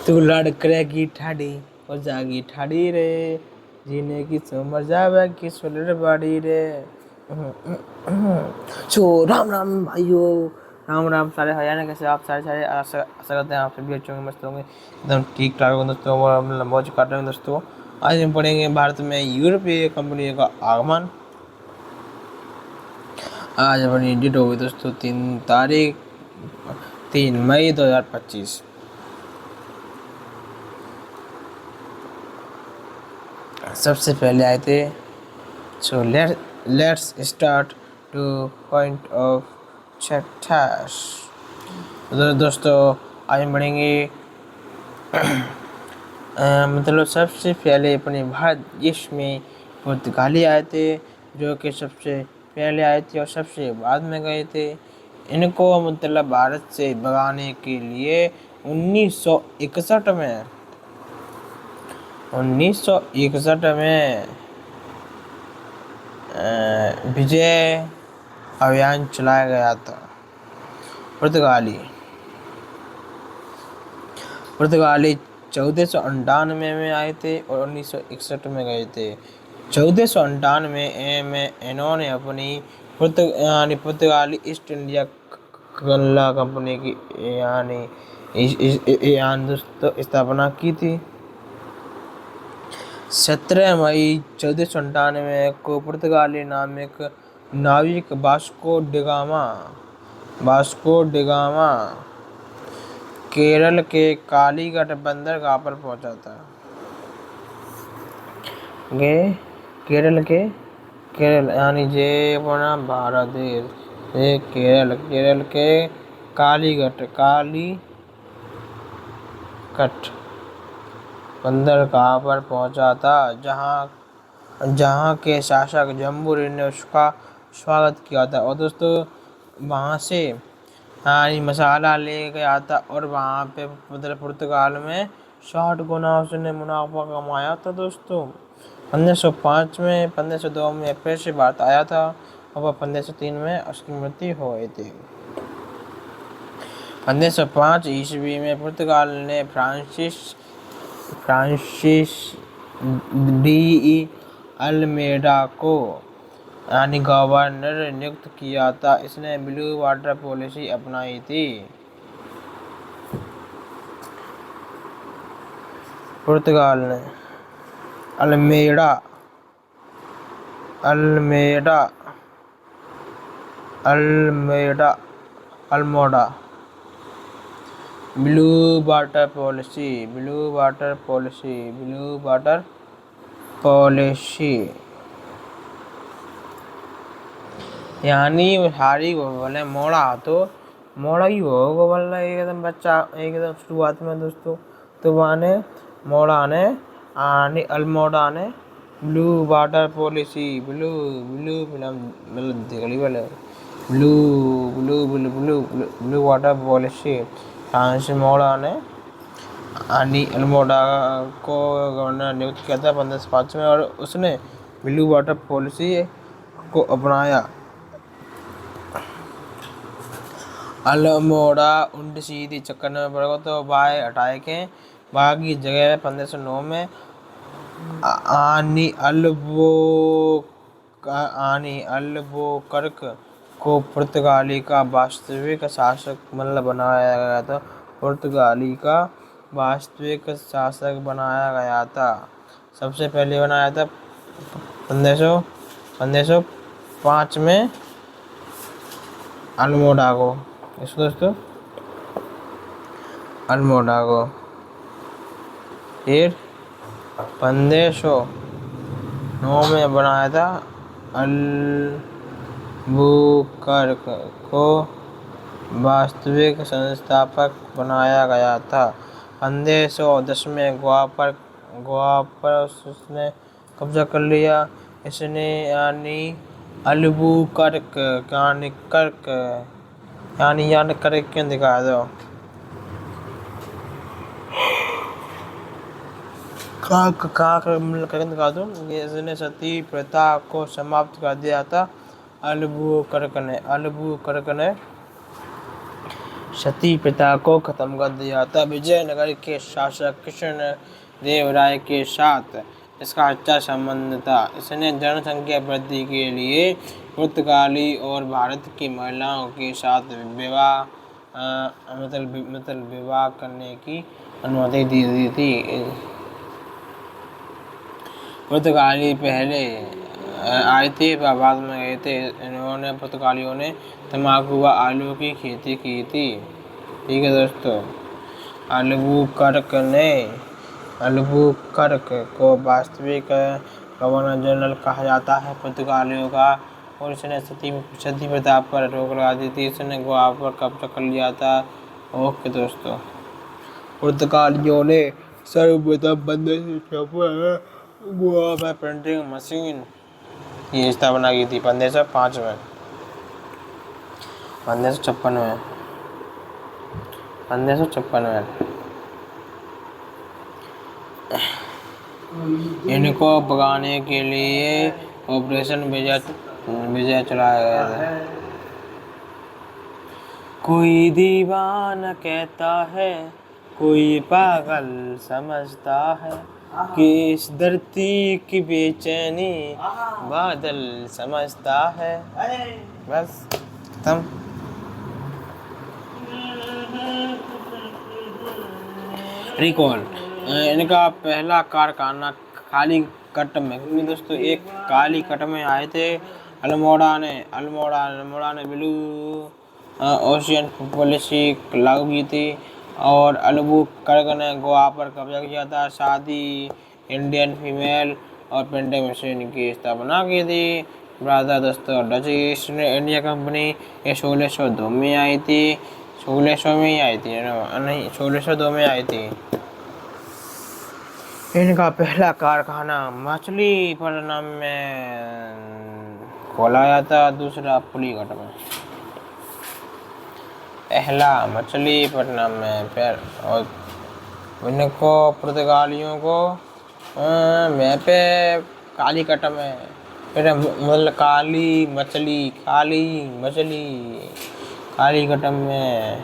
तू लड़ करेगी ठाड़ी और जागी ठाड़ी रे, जीने की उम्र जावे की सोलर बाड़ी रे। सो राम राम भाइयों, राम राम सारे हरियाणा। कैसे आप सारे सारे आशा करते हैं आप सभी अच्छे होंगे, मस्त होंगे, एकदम ठीक ठाक होंगे दोस्तों। और हम मौज काट रहे हैं दोस्तों। आज हम पढ़ेंगे भारत में यूरोपीय कंपनी का आगमन। आज अपनी डेट होगी दोस्तों 3 मई 2025। सबसे पहले आए थे। So let's start two point of chapters. दोस्तों आज हम पढ़ेंगे मतलब सबसे पहले अपने भारत देश में पुर्तगाली आए थे, जो कि सबसे पहले आए थे और सबसे बाद में गए थे। इनको मतलब भारत से भगाने के लिए 1961 में विजय अभियान चलाया गया था। पुर्तगाली 1498 में आए थे और 1961 में गए थे। 1498 में इन्होंने अपनी पुर्तगाली ईस्ट इंडिया कंपनी की स्थापना की थी। 17 मई 1498 को पुर्तगाली नाविक वास्को डिगामा केरल के कालीघाट बंदरगाह पर पहुंचा था। केरल यानी जे अपना भारत देश, केरल के कालीघाट बंदरगाह पर पहुंचा था, जहां के शासक जम्बूरी ने उसका स्वागत किया था। और दोस्तों वहां से मसाला ले गया था और वहां पे मतलब पुर्तगाल में 60 गुना उसने मुनाफा कमाया था दोस्तों। 1505 में 1502 में अप्रैल से भारत आया था और वह 1503 में उसकी मृत्यु हो गई थी। 1505 ईस्वी में पुर्तगाल ने फ्रांसिस डी अल्मेडा को गवर्नर नियुक्त किया था। इसने ब्लू वाटर पॉलिसी अपनाई थी। पुर्तगाल ने अल्मोड़ा ब्लू वाटर पॉलिसी यानी हारी बोले मोड़ा तो मोड़ा ही होगा बोला एकदम बच्चा एकदम शुरुआत में दोस्तों। तो माने मोड़ा ने अल्मोड़ा ने blue water policy blue water policy France मोड़ा ने अल्मोड़ा को गवर्नर नियुक्त किया था 1505 में और उसने ब्लू वाटर पॉलिसी को अपनाया। अल्मोड़ा उल्टी सीधी चक्कर में पड़ गया तो बाय हटाए के बागी जगह 1509 में अल्बुकर्क को पुर्तगाली का वास्तविक शासक मतलब बनाया गया था। पुर्तगाली का वास्तविक शासक बनाया गया था। सबसे पहले बनाया था 1505 में अल्मोड़ा को। इसको दोस्तों अल्मोड़ा को फिर 1509 में बनाया था अल्बुकर्क को वास्तविक संस्थापक बनाया गया था। 1510 में गोवा पर उसने कब्जा कर लिया। इसने यानी अल्बुकर्क क्यों दिखा दो दिखा दो। इसने सती प्रथा को समाप्त कर दिया था। अल्बुकर्क ने सती प्रथा को खत्म कर दिया था। विजयनगर के शासक कृष्ण देव राय के साथ इसका अच्छा संबंध था। इसने जनसंख्या वृद्धि के लिए पुर्तगाली और भारत की महिलाओं के साथ विवाह मतलब विवाह करने की अनुमति दी दी थी। पुर्तगाली पहले आए थे व बाद में गए थे। इन्होंने पुर्तगालियों ने तंबाकू व आलू की खेती की थी। ठीक है दोस्तों, अल्बुकर्क को वास्तविक गवर्नर जनरल कहा जाता है पुर्तगालियों का, और इसने सती प्रथा पर रोक लगा दी थी। इसने गोवा पर कब्जा कर लिया था। ओके दोस्तों, पुर्तगालियों ने सर्वप्रथम 1556 गोवा में प्रिंटिंग मशीन की स्थापना की थी। 1505 में 1556 में 1556 में इनको भगाने के लिए ऑपरेशन विजय चलाया गया था। कोई दीवाना कहता है, कोई पागल समझता है कि इस धरती की बेचैनी बादल समझता है। बस खत्म। रिकॉल इनका पहला कारखाना कालीकट में, क्योंकि दोस्तों एक कालीकट में आए थे। अल्मोड़ा ने ब्लू ओशियन पॉलिसी लागू की थी और अल्बुकर्क ने गोवा पर कब्जा किया था। साथ ही इंडियन फीमेल और प्रिंटिंग मशीन की स्थापना की थी। ब्राज़ा दोस्तों डच ईस्ट इंडिया कंपनी ये 1602 में आई थी। 1600 में ही आई थी, नहीं 1602 में आई थी। इनका पहला कारखाना मछलीपट्टनम में खोला गया था। दूसरा पुलीघाट में। पहला मछलीपट्टनम में, फिर और इनको पुर्तगालियों को मैं पे कालीकट में, फिर मतलब कालीकट में,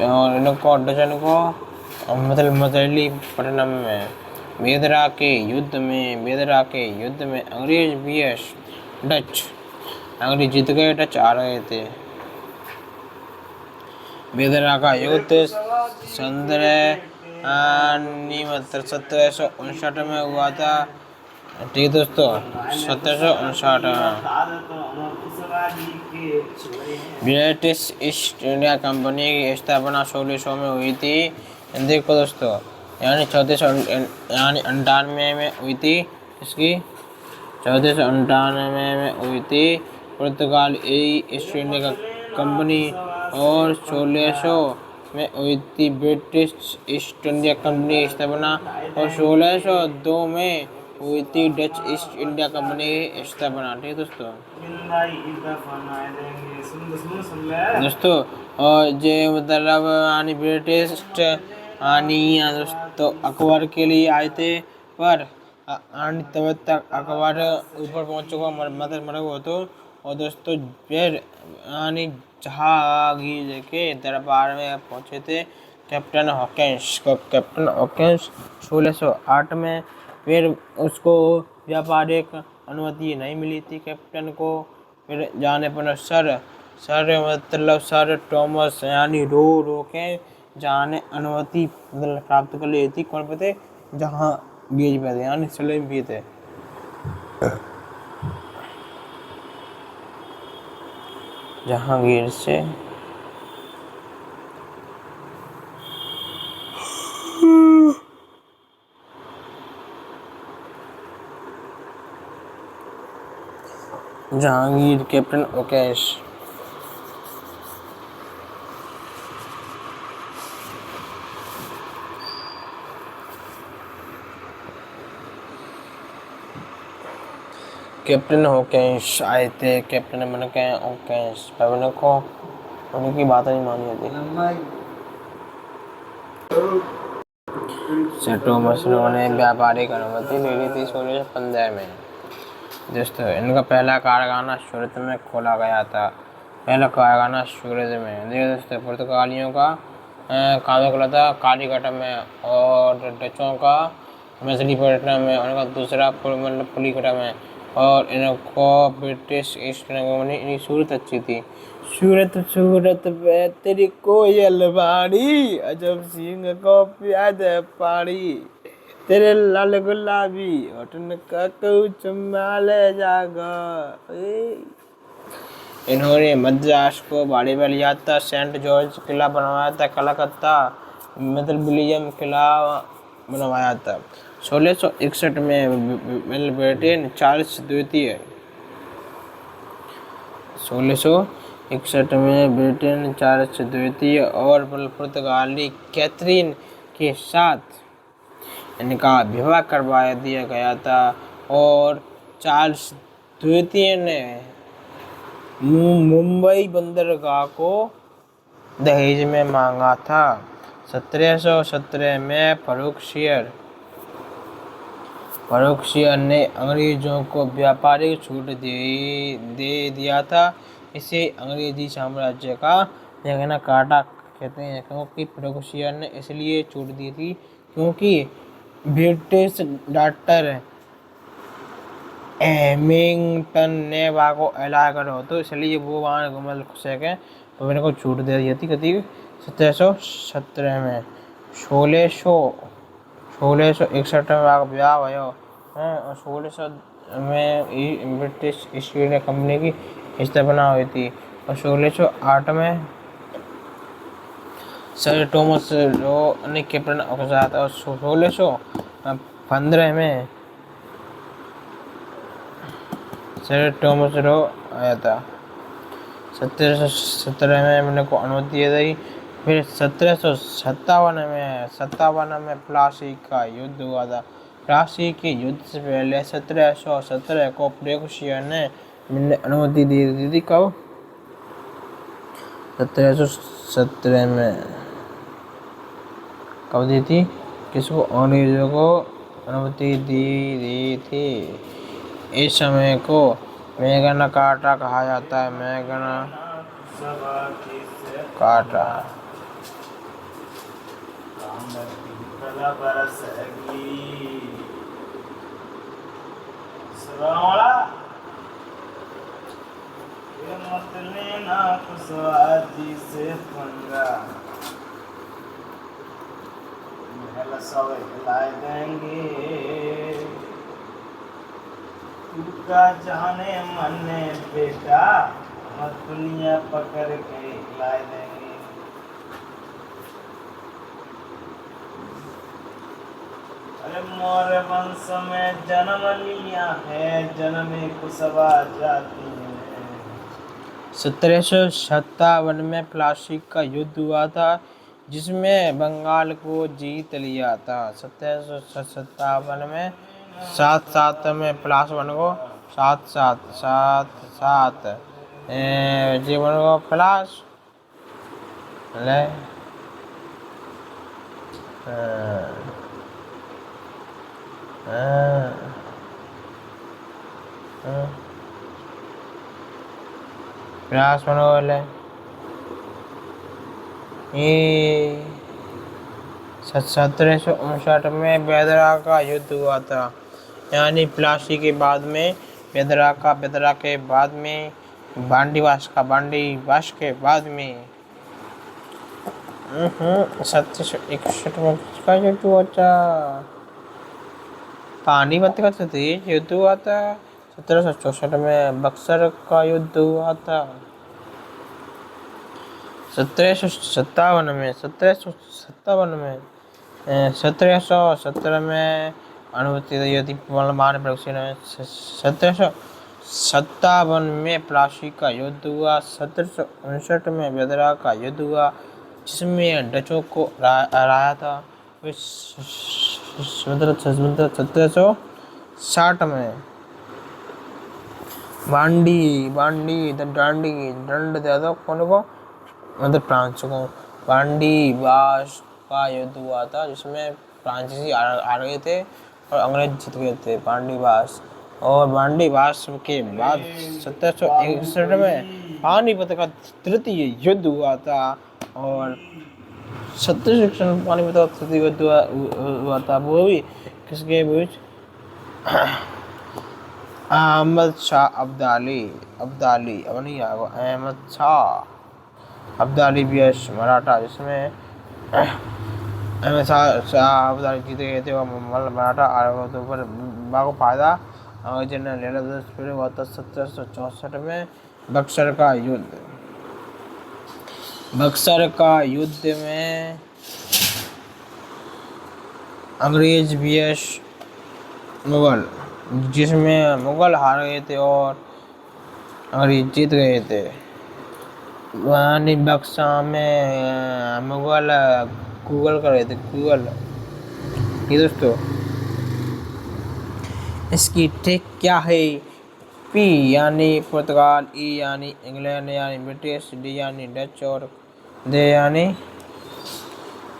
और इनको डचन को मतलब मछलीपट्टनम में। बेदरा के युद्ध में अंग्रेज vs डच, अंग्रेज जीत गए, डच आ रहे थे। बेदरा का युद्ध 1759 में हुआ था। ठीक दोस्तों, 1759 में ब्रिटिश ईस्ट इंडिया कंपनी की स्थापना 1600 में हुई थी। देखो दोस्तों, यानी 1498 में हुई थी। इसकी 1498 में हुई थी पुर्तगाल ईस्ट इंडिया कंपनी, और 1600 में हुई थी ब्रिटिश ईस्ट इंडिया कंपनी की स्थापना, और 1602 में हुई थी डच ईस्ट इंडिया कंपनी की स्थापना। ठीक दोस्तों, और जो मतलब यानी ब्रिटिश दोस्तों अकबर के लिए आए थे, पर तब तक अकबर ऊपर पहुंच चुका मर हुआ तो। और दोस्तों फिर यानी जहांगीर के दरबार में पहुंचे थे कैप्टन हॉकिंस 1608 में। फिर उसको व्यापारिक अनुमति नहीं मिली थी कैप्टन को। फिर जाने पर सर टॉमस यानी रो के जाने अनुमति मतलब प्राप्त कर ली थी। कौन पे थे? जहांगीर पे थे, यानी सलीम भी थे। जहांगीर से Jahangir captain Okesh captain Hawkins आए थे। कैप्टन बन के हॉकिंस पवन को उनकी बात नहीं मानी थी। सर टॉमस ने व्यापारिक अनुमति ले ली थी 1615 में। दोस्तों इनका पहला कारखाना सूरत में खोला गया था। पहला कारखाना सूरज में। देखिए दोस्तों, पुर्तगालियों का कादोकलता कालीकट में, और डचों का मछलीपट्टनम में, उनका दूसरा मतलब पुलीकट में, और इनको ब्रिटिश ईस्ट इंडिया कंपनी। इनकी सूरत अच्छी थी। सूरत सूरत पे तेरी कोयल बाड़ी, अजब सिंह को प्याद पाड़ी, तेरे लाल गुलाबी होठन का कुछ माले जागा। इन्होंने मद्रास को भाड़े पर लिया था। सेंट जॉर्ज किला बनवाया था। कलकत्ता मतलब विलियम किला बनवाया था। 1661 में ब्रिटेन चार्ल्स द्वितीय 1661 में ब्रिटेन चार्ल्स द्वितीय और पुर्तगाली कैथरीन के साथ इनका विवाह करवा दिया गया था, और चार्ल्स द्वितीय ने मुंबई बंदरगाह को दहेज में मांगा था। 1717 में फारूक शेर ने अंग्रेजों को व्यापारिक छूट दे दिया था। इसे अंग्रेजी साम्राज्य का मैग्ना कार्टा कहते हैं, क्योंकि फारूक शेर ने इसलिए छूट दी थी क्योंकि ब्रिटिश डॉक्टर हेमिंगटन ने वहाँ को इलाज करो, तो इसलिए वो वहाँ घूमल सकें, तो मैंने को छूट दे दी थी। कभी 1717 में 1661 में वहाँ ब्याह भयो है, और 1600 में ब्रिटिश ईस्ट इंडिया कंपनी की स्थापना हुई थी, और 1608 में सर थॉमस रो ने कैप्टन के साथ, और 1615 में सर थॉमस रो आया था। 1717 में मैंने को अनुमति दी गई। फिर 1757 में प्लासी का युद्ध हुआ था। प्लासी के युद्ध से पहले 1717 को प्रेकुशियर ने अनुमति दी थी। कब? 1717 में कब दी थी? किसको? अंग्रेजों को अनुमति दी थी। इस समय को मैग्ना कार्टा कहा जाता है। Magna carta. तू का जाने मने बेटा, हम दुनिया पकड़ के लाए देंगे। अरे मोर वंश में जन्म लिया है, जन्मे कुशवा जाति है। 1757 में प्लासी का युद्ध हुआ था, जिसमें बंगाल को जीत लिया था। 1757 में 7-7 में प्लास बन गो 7-7 जीवन को प्लास ले प्लास बन गो ले। ये 1759 में बेदरा का युद्ध हुआ था, यानी प्लासी के बाद में बेदरा के बाद में बांडीवास के बाद में 1761 में किसका युद्ध हुआ था? पानीपत का युद्ध हुआ था। 1764 में बक्सर का युद्ध हुआ था। 1757 में अनुमति दी थी। 1757 में प्लासी का युद्ध हुआ। 1759 में बेदरा का युद्ध हुआ, जिसमें डचों को हराया था। 1760 में दंड दिया था कौन को? मतलब फ्रांस को। बांडी बास का युद्ध हुआ था, जिसमें फ्रांसीसी आ गए थे और अंग्रेज जीत गए थे। बांडी बास के बाद 1761 में पानीपत का तृतीय युद्ध हुआ था। और सत्य शिक्षण पानीपत का तृतीय युद्ध हुआ था, वो भी किसके बीच? अहमद शाह अब्दाली अब्दाली अब नहीं आएगा, अहमद शाह अब्दाली बीएस मराठा, जिसमें अहमद शाह अब्दाली जीते गए थे और मराठा आर्यों पर को फायदा। और जनरल लैला फिर हुआ था 1764 में बक्सर का युद्ध। बक्सर का युद्ध में अंग्रेज बीएस मुगल, जिसमें मुगल हार गए थे और अंग्रेज जीत गए थे। वहां बक्सा में मुगल गूगल कर रहे थे, गूगल। ये दोस्तों इसकी ट्रिक क्या है? पी यानी पुर्तगाल, ई यानी इंग्लैंड यानी ब्रिटिश, डी यानी डच और दे यानी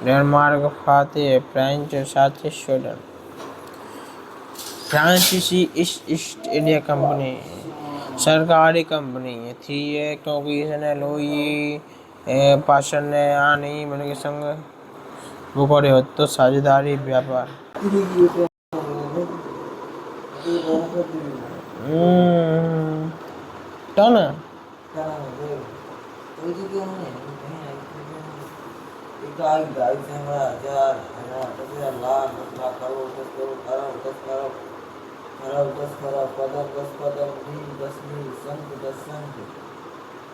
डेनमार्क, फाते फ्रेंच, साथी स्वीडन। फ्रांसीसी ईस्ट इंडिया कंपनी सरकारी कंपनी थी ये, क्योंकि इसने लोई पाषाण यानी बल्कि संघ वो करे हो तो साझेदारी व्यापार। टन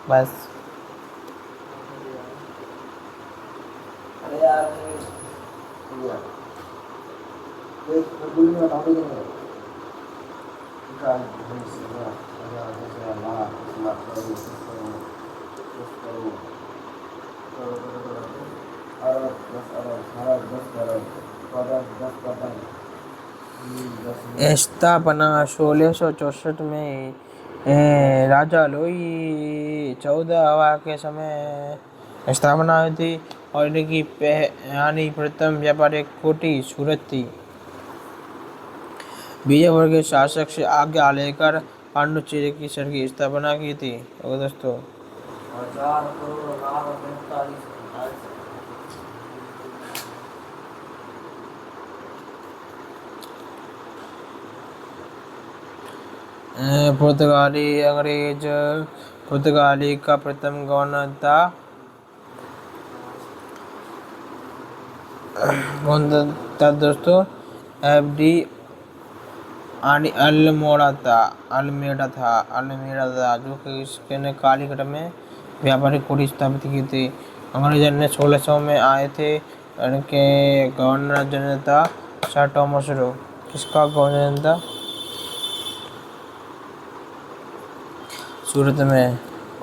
बस। अरे यार स्थापना 1664 में राजा लोई 14 के समय स्थापना हुई थी और इनकी यानी प्रथम व्यापारिक कोठी सूरत थी। बीजापुर के शासक से आज्ञा लेकर पांडुचेरी की शहर की स्थापना की थी। और दोस्तों पुर्तगाली अंग्रेज पुर्तगाली का प्रथम गवर्नर था, कौन था दोस्तों? एफडी अल्मेडा था, जो कि इसने कालीकट में व्यापारिक कोठी स्थापित की थी। अंग्रेजों ने 1600 में आए थे। इनके गवर्नर जनरल था सर थॉमस रो। किसका गवर्नर था? सूरत में।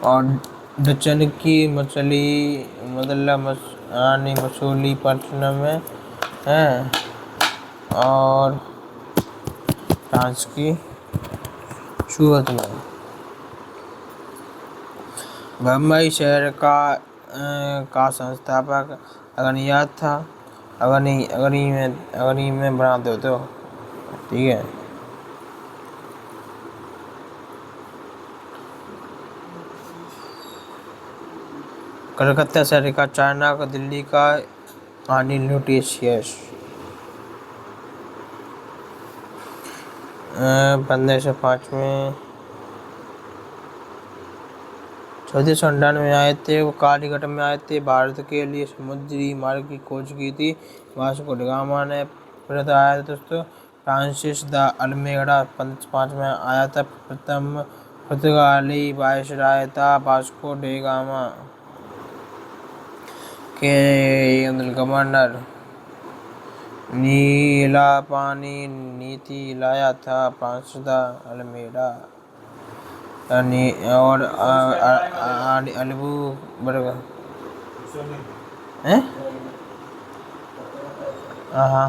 और डचन की मछली मसूली पटना में है। और फ्रांस की सूरत में। बम्बई शहर का संस्थापक अगनियात था। अगनी में बना दो तो ठीक है। कलकत्ता शहर का चाइना का दिल्ली का अनिल न्यूट्रिशियस। 1505 में 1499 में आए थे। वो कालीकट में आए थे। भारत के लिए समुद्री मार्ग की खोज की थी वास्को ड गामा ने। फिर आया था दोस्तों फ्रांसिस द अल्मेडा 1505 में आया था। प्रथम पुर्तगाली वायसराय था वास्को ड गामा के गवर्नर। नीला पानी नीति लाया था फ्रांसिस द अल्मेडा। और अल्बू बर्गर हैं? हाँ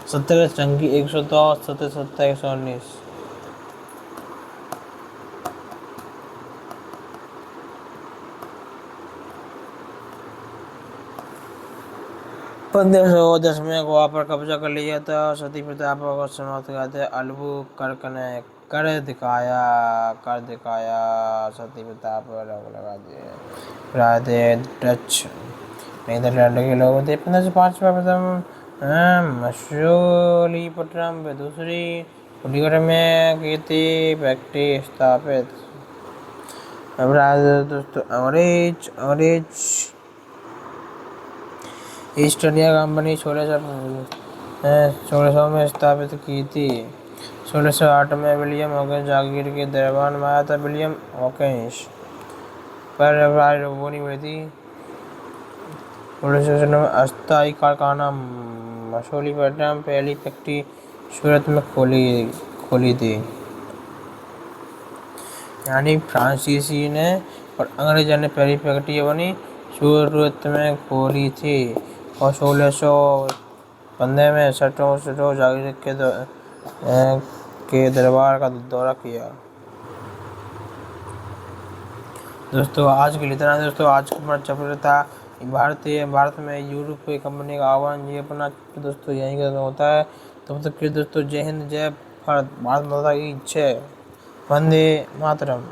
17 संख्या 110 17 119। पंद्रह सौ 10 में गोवा पर कब्जा कर लिया था। सती प्रताप को समाप्त किया था अल्बू कर्क ने। कर दिखाया सती पिता पर रोक लगा दिए। फिर डच नीदरलैंड के लोग थे 1505 प्रथम मछलीपट्टनम में दूसरी पुलिगर में की थी फैक्ट्री स्थापित। अब दोस्तों अंग्रेज ईस्ट इंडिया कंपनी 1600 में स्थापित की थी। 1608 में विलियम हॉकिंस जागीर के दरबार में आया था। विलियम हॉकिंस पर रोबोनी हुई थी। 1609 में अस्थायी कारखाना मछलीपट्टनम पहली फैक्ट्री सूरत में खोली थी। यानी फ्रांसीसी ने और अंग्रेजों ने पहली फैक्ट्री बनी सूरत में खोली थी। और 1615 में सटो जागीर के दरबार का दौरा किया। दोस्तों आज के लिए इतना। दोस्तों आज का हमारा चैप्टर था भारत में यूरोपीय कंपनी का आह्वान। ये अपना दोस्तों यहीं का होता है। तब तक के दोस्तों जय हिंद, जय भारत, भारत माता की जय, वंदे मातरम।